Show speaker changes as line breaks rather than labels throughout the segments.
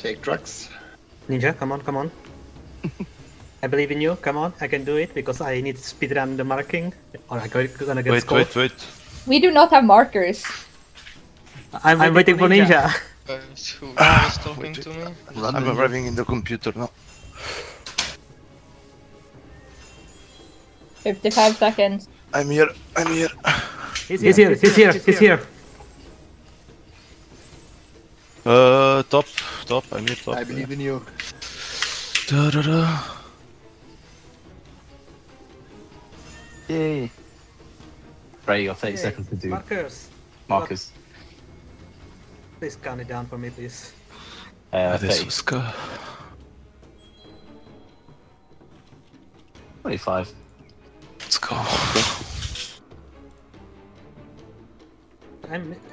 Take drugs.
Ninja, come on, come on. I believe in you, come on, I can do it because I need to speedrun the marking or I'm gonna get scored.
Wait.
We do not have markers.
I'm waiting for Ninja.
Who was talking to me?
I'm arriving in the computer now.
55 seconds.
I'm here.
He's here.
Top. I'm here, top.
I believe in you.
Yay. Right, you got 30 seconds to do markers.
Please count it down for me, please.
30.
was good.
25.
Let's go.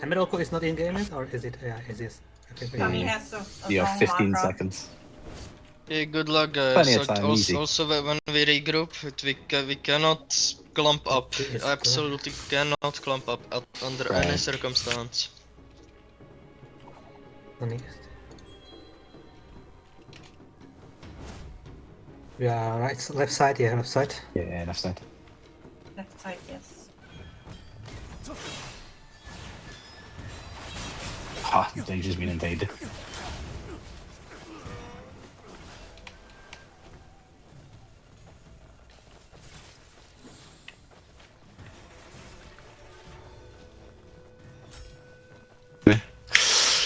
Emeralco is not in game yet, or is it? Yeah, it is.
Tommy has a
You have
long
15
marker.
seconds.
Yeah, good luck,
Plenty
guys.
of time, easy.
Also, when we regroup, we cannot clump up.
Yes,
Absolutely cannot clump up under any circumstance.
Yeah, right, left side, yeah, left side.
Yeah, left side.
Left side, yes.
Ah, they've just been invaded.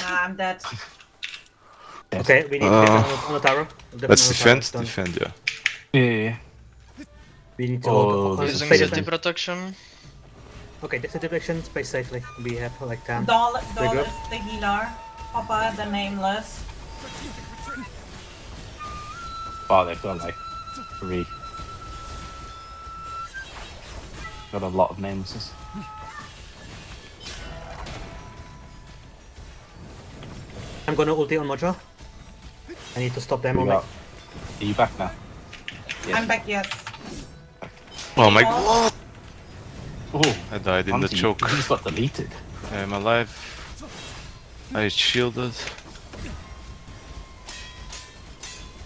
I'm dead.
Okay, we need to get on the tower.
Let's defend, yeah.
Yeah.
We need to
Using
space
city
it.
protection.
Okay, this is direction, space safely. We have like time.
Doll
Regroup.
is the healer. Papa, the nameless.
Oh, they've got like 3. Got a lot of namelesses.
I'm gonna ulti on Mojo. I need to stop them on
Are you back now? Yes.
I'm back, yes.
Oh my god!
Oh,
I died in the
Auntie,
choke.
you just got deleted.
I'm alive. I shielded.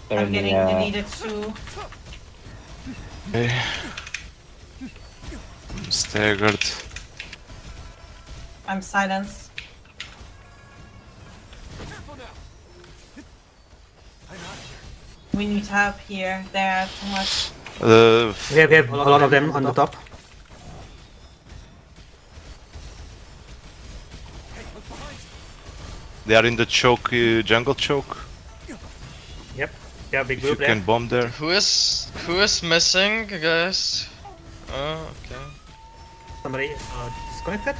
They're
I'm
in
getting
the,
deleted too.
Okay. I'm staggered.
I'm silenced. We need help here. There are too much.
We have a lot of them on the top.
They are in the choke, jungle choke.
Yep. Yeah, big
If you
group
can
there.
bomb there.
Who is missing, guys? Oh, okay.
Somebody disconnected?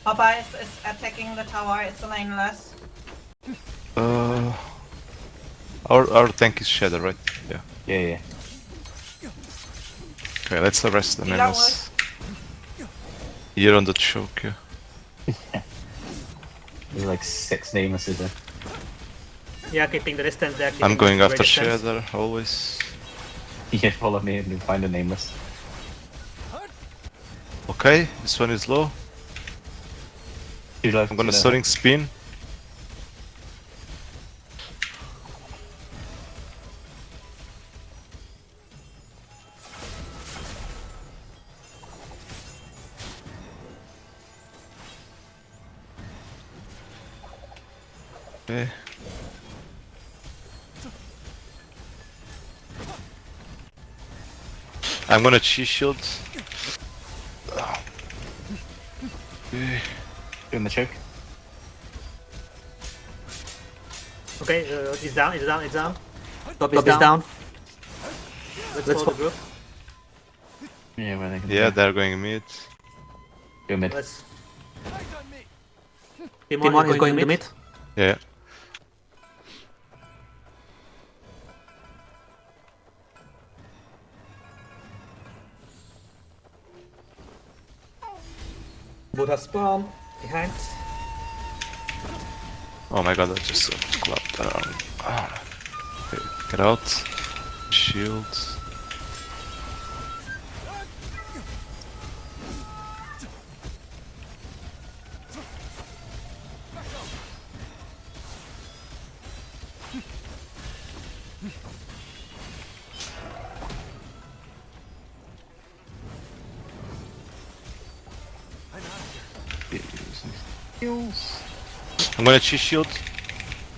Papa is attacking the tower. It's a nameless.
Our tank is Shadow, right? Yeah.
Yeah.
Okay, let's arrest the
Healer
Nameless. Here on the choke, yeah.
There's like 6 namelesses there.
Yeah, keeping the distance there.
I'm
keeping
going
the
after
distance.
Shadow, always.
Yeah, follow me and you'll find a nameless.
Okay, this one is low. I'm gonna Soaring Spin. Okay. I'm gonna chi shield. Okay.
Doing the choke.
Okay, it's down. Top is down. Let's follow the group.
Yeah, where they can
Yeah, they're going mid.
go mid.
Let's. Team 1 is going to mid.
Yeah.
Buddha spawn behind.
Oh my god, I just got clapped around. Ah. Okay. Get out. Shield. I'm gonna cheese shield.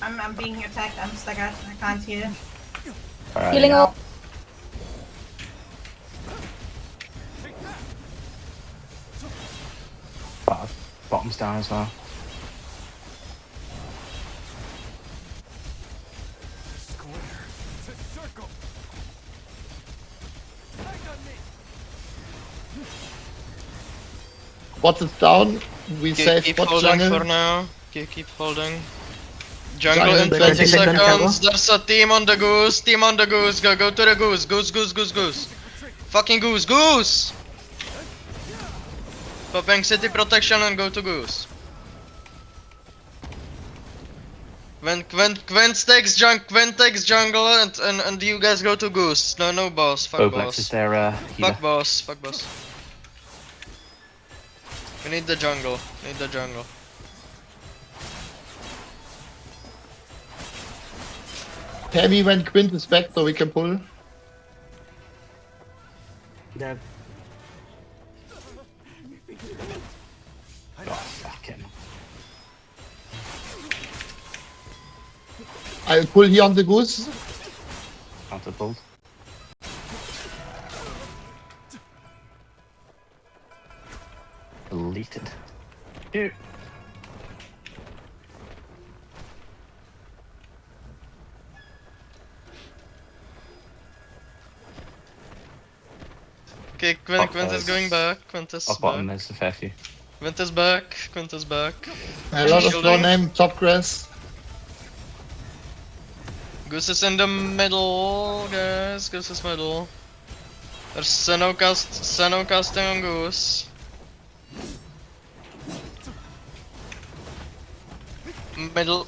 I'm being attacked. I'm staggered. I can't heal.
Alright.
Healing ult.
Bottom's down as well.
Bot is down. We save
Keep
bot
holding
jungle.
for now. Keep holding. Jungle
Jungle
in
20
20
seconds,
seconds. There's a team on the goose. Team on the goose. Go to the goose. Goose. Fucking goose. Popping city protection and go to goose. When takes jungle and you guys go to goose. No boss. Fuck
Oblex is
boss.
their healer.
Fuck boss. We need the jungle.
Tell me when Quint is back so we can pull.
Dead.
Oh, fucking.
I'll pull here on the goose.
Counter pulled. Deleted. Ew.
Okay, Quint is going back. Quint is
Off bottom,
back.
there's a fair few.
Quint is back.
A lot of
Shielding.
no name top grass.
Goose is in the middle, guys. Goose is middle. There's Seno casting on Goose. Middle.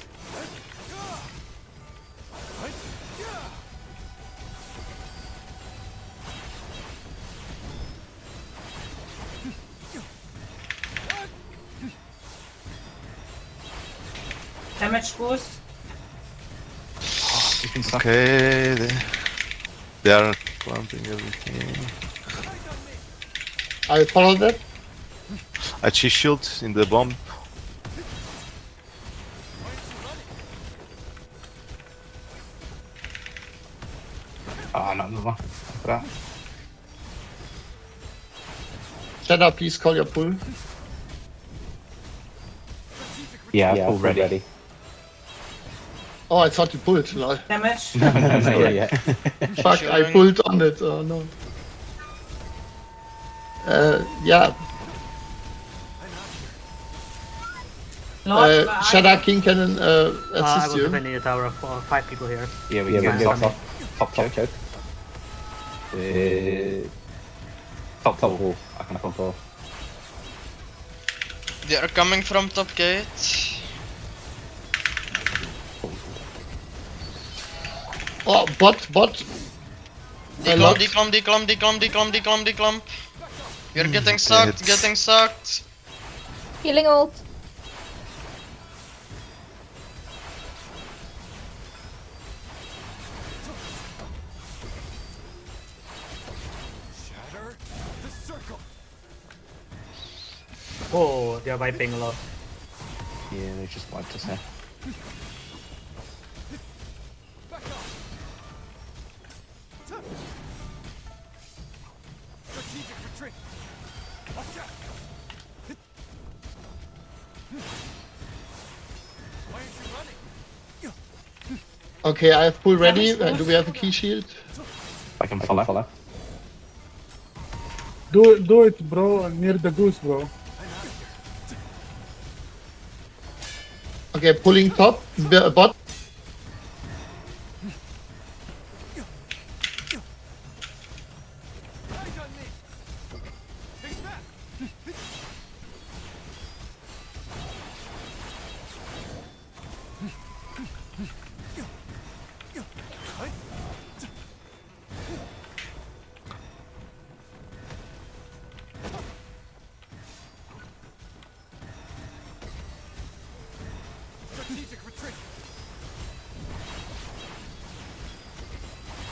Damage boost.
You can suck.
Okay, they are clumping everything.
I'll follow that.
I cheese shield in the bomb.
Ah, not another one. For that.
Shadow, please call your pull.
Yeah, pull ready.
Oh, I thought you pulled. Lol.
Damage.
Yeah.
Fuck, I pulled on it. Oh no. Yeah.
Lord,
Shadow King can
I
assist
will
you.
defend the tower for 5 people here.
Yeah, we
Yeah,
can
we
go
can.
top choke. Top wall. I can control.
They are coming from top gate.
Oh, bot.
Declump. You're getting sucked.
Healing ult.
Oh, they are wiping a lot.
Yeah, they just wiped us here.
Okay, I have pull ready. Do we have a key shield?
I can follow.
Do it, bro, near the goose, bro.
Okay, pulling top. Bot.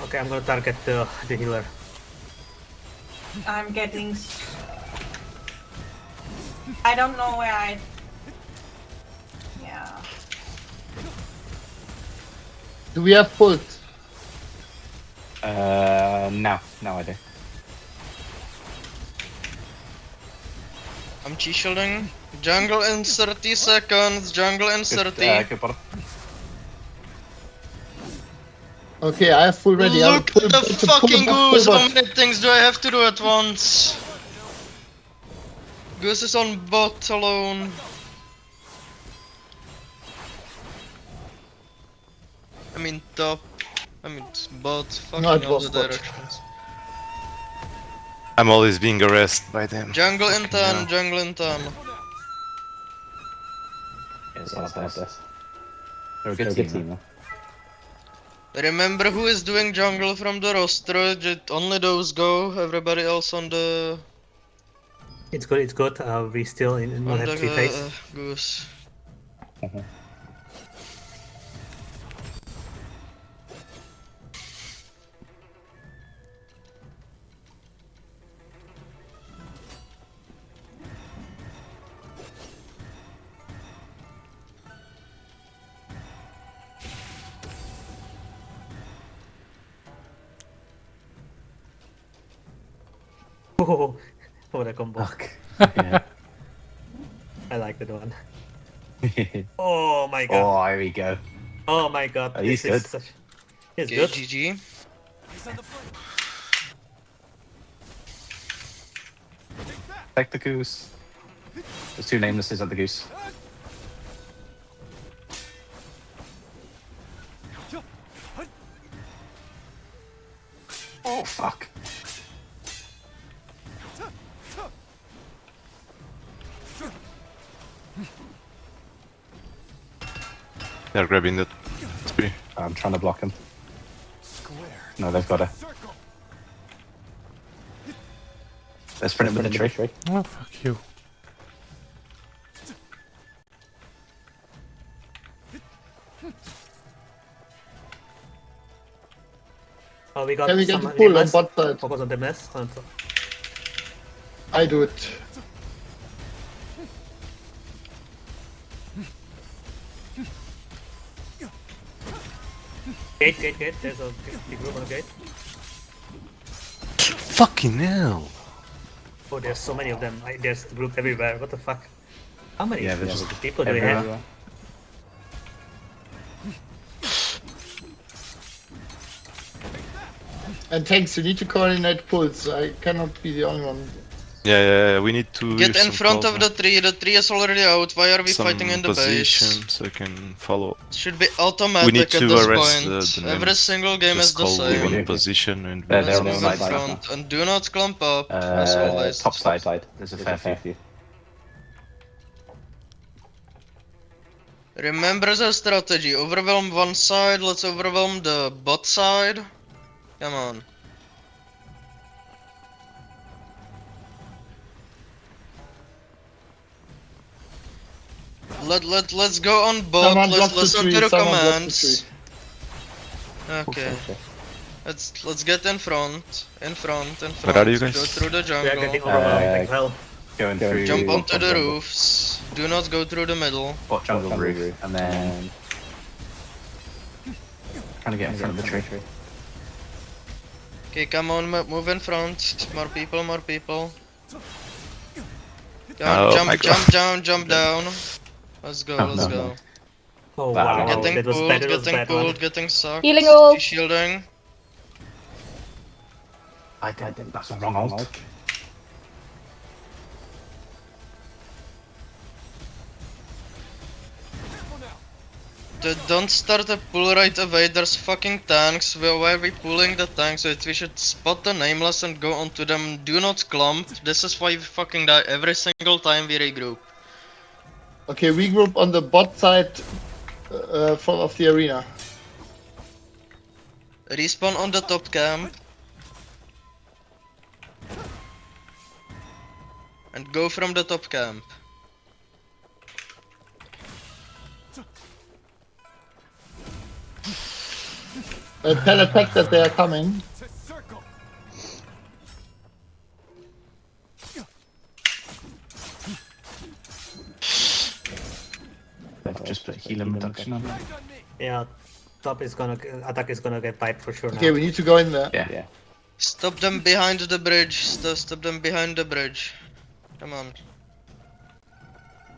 Okay, I'm gonna target the healer.
I'm getting. I don't know where I. Yeah.
Do we have pulls?
Now I do.
I'm Chi-shielding. Jungle in 30 seconds. Jungle in 30.
Good bottom.
Okay, I have full ready. I will
Look
pull
at the
to
fucking
pull
goose! How
bot.
many things do I have to do at once? Goose is on bot alone. I mean top. I mean bot. Fucking
No, it
all
was
the
bot.
directions.
I'm always being harassed by them.
Jungle in
Fucking
10,
hell.
jungle in 10.
Yes, I love this. They're a good team, though.
Remember who is doing jungle from the roster, only those go, everybody else on the
It's good, it's good. We still not have 3 phase.
goose.
Oh, what a combo.
Fuck. Yeah.
I like that one. Oh my god.
Oh, here we go.
Oh my god.
Oh, he's
this is
good.
such... He's
Okay,
good.
GG.
Take the goose. There's 2 namelesses at the goose. Oh, fuck.
They're grabbing that tree.
I'm trying to block him. No, they've got it. Let's sprint him with the tree.
Oh, fuck you.
Oh, we got
Can we get
some
the pull on
Nameless.
bot side?
Focus on Nameless.
I do it.
Gate. There's a big room on the gate.
Fucking hell!
Oh, there's so many of them. There's a group everywhere. What the fuck? How many
Yeah, there's just
people do we have?
everywhere.
And tanks, you need to coordinate pulls. I cannot be the only one.
Yeah, we need to
Get
use
in
some
front
calls
of
now.
the tree is already out, why are we
Some
fighting in the base?
position so I can follow.
Should be
We need
automatic
to
at this
arrest
point.
the
Every
names.
single game
Just
is the
call
same.
one position and
They're
Let's
on the
move in
side
front and do not clump up, as always.
Top side. There's a fair few.
Remember the strategy, overwhelm one side, let's overwhelm the bot side. Come on. Let's go on bot,
Someone
let's
block the
listen
tree,
to the
someone block the
commands. Okay. Let's get in front.
Where are you guys?
Go through the
We are getting
jungle.
overwhelmed like hell.
Going through.
Jump onto the roofs. Do not go through the middle.
Bot jungle roof. And then. Trying to get in front of the tree.
Okay, come on, move in front. More people.
Oh my God.
Jump down. Let's go.
Oh
Wow.
wow,
Getting
that was
pulled,
bad, that was
getting
bad one.
pulled, getting sucked.
Healing ult.
Shielding.
I did. That's the wrong ult.
Don't start a pull right away, there's fucking tanks. Why are we pulling the tanks? We should spot the Nameless and go onto them. Do not clump. This is why we fucking die every single time we regroup.
Okay, regroup on the bot side of the arena.
Respawn on the top camp. And go from the top camp.
Tell attack that they are coming.
Just put healing reduction on.
Yeah, attack is gonna get wiped for sure
Okay,
now.
we need to go in there.
Yeah.
Stop them behind the bridge. Stop them behind the bridge. Come on.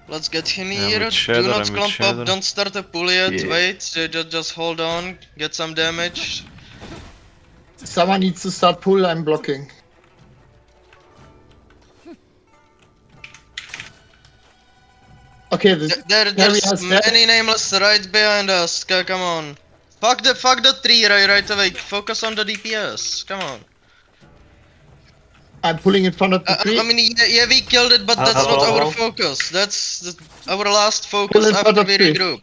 Let's get in here.
with
Do
Shadow,
not
I'm with
clump
Shadow.
up. Don't start a pull yet.
Yeah.
Wait. Just hold on. Get some damage.
Someone needs to start pull, I'm blocking. Okay, the
There's
carrier's dead.
many nameless right behind us. Come on. Fuck the tree right away. Focus on the DPS. Come on.
I'm pulling in front of the tree.
I mean, yeah, we killed it, but that's not our focus. That's our last focus
Pull in front
after
of
we
tree.
regroup.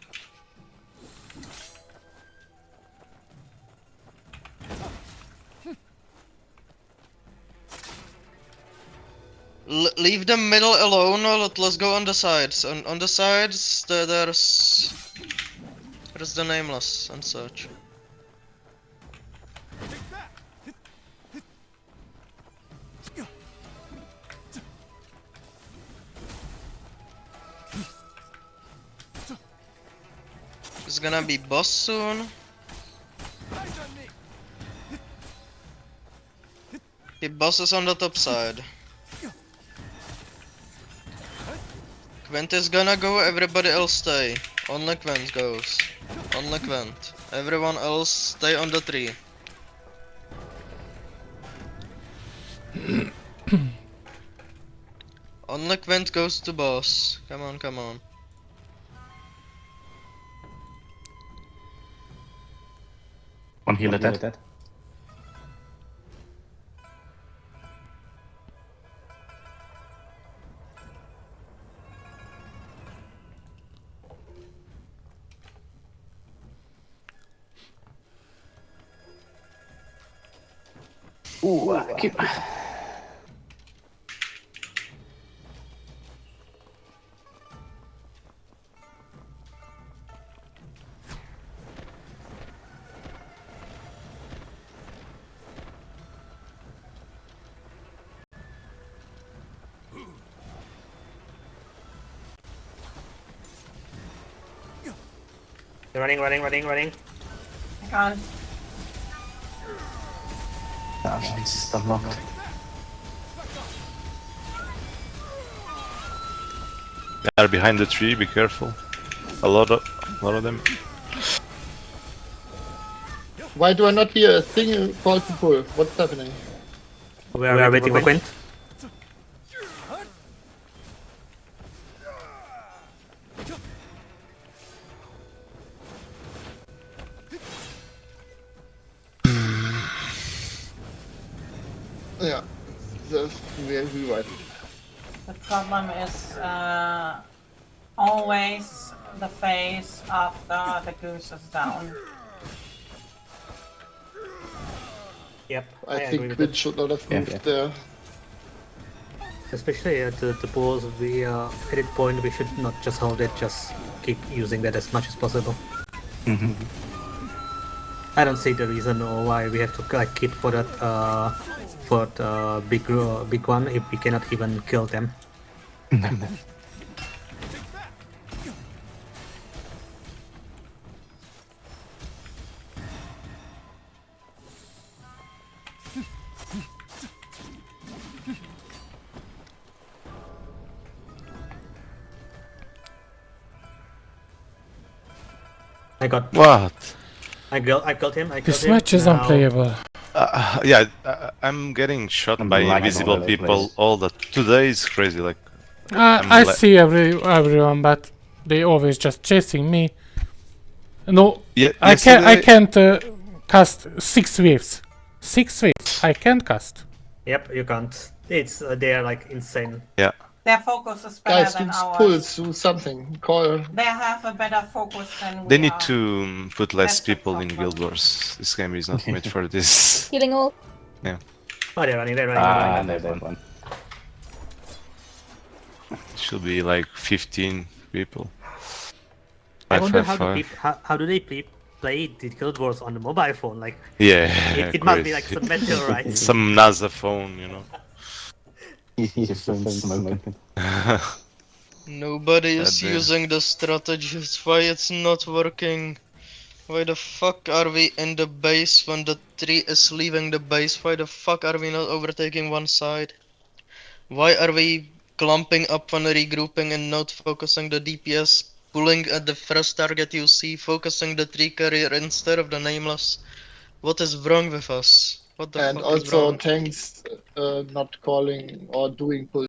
Leave the middle alone. Let's go on the sides. On the sides, there's the nameless and such. It's gonna be boss soon. The boss is on the top side. Quent is gonna go, everybody else stay. Only Quent goes. Only Quent. Everyone else stay on the tree. Only Quent goes to boss. Come on, come on.
One healer dead. Ooh, keep...
Running.
I got it.
That one's unlocked.
They are behind the tree, be careful. A lot of them.
Why do I not hear a single call to pull? What's happening?
We are waiting for Quint.
Yeah, we're right.
The problem is always the phase after the goose is down.
Yep,
I
agree
think
with
Quinn
that.
should not have moved there.
Especially at the pause, we edit point, we should not just hold it, just keep using that as much as possible. I don't see the reason why we have to like keep for that big one if we cannot even kill them. I got.
What?
I killed him.
This match is
Now-
unplayable.
Yeah, I'm getting shot
I'm
by
lagging all
invisible
over the
people
place.
all the... Today is crazy, like...
I see everyone, but they always just chasing me. No,
Yeah,
I can't cast 6 waves. 6 waves. I can't cast.
Yep, you can't. It's they are like insane.
Yeah.
Their focus is better
Guys,
than
do
ours.
pulls, do something. Call.
They have a better focus than we
They need
are.
to put less
That's the
people in
problem.
Guild Wars. This game is not made for this.
Healing all.
Oh, they're running.
Ah, no, that one.
It should be like 15 people.
I
5,
wonder
5, 5.
how do they play the Guild Wars on the mobile phone. Like,
Yeah,
it must be
crazy.
like some meteorite.
Some NASA phone, you know.
Your phone's smoking.
Nobody is
Damn.
using the strategies. Why it's not working? Why the fuck are we in the base when the tree is leaving the base? Why the fuck are we not overtaking one side? Why are we clumping up when regrouping and not focusing the DPS? Pulling at the first target you see, focusing the tree carrier instead of the Nameless? What is wrong with us? What the
And
fuck is
also
wrong?
tanks not calling or doing pull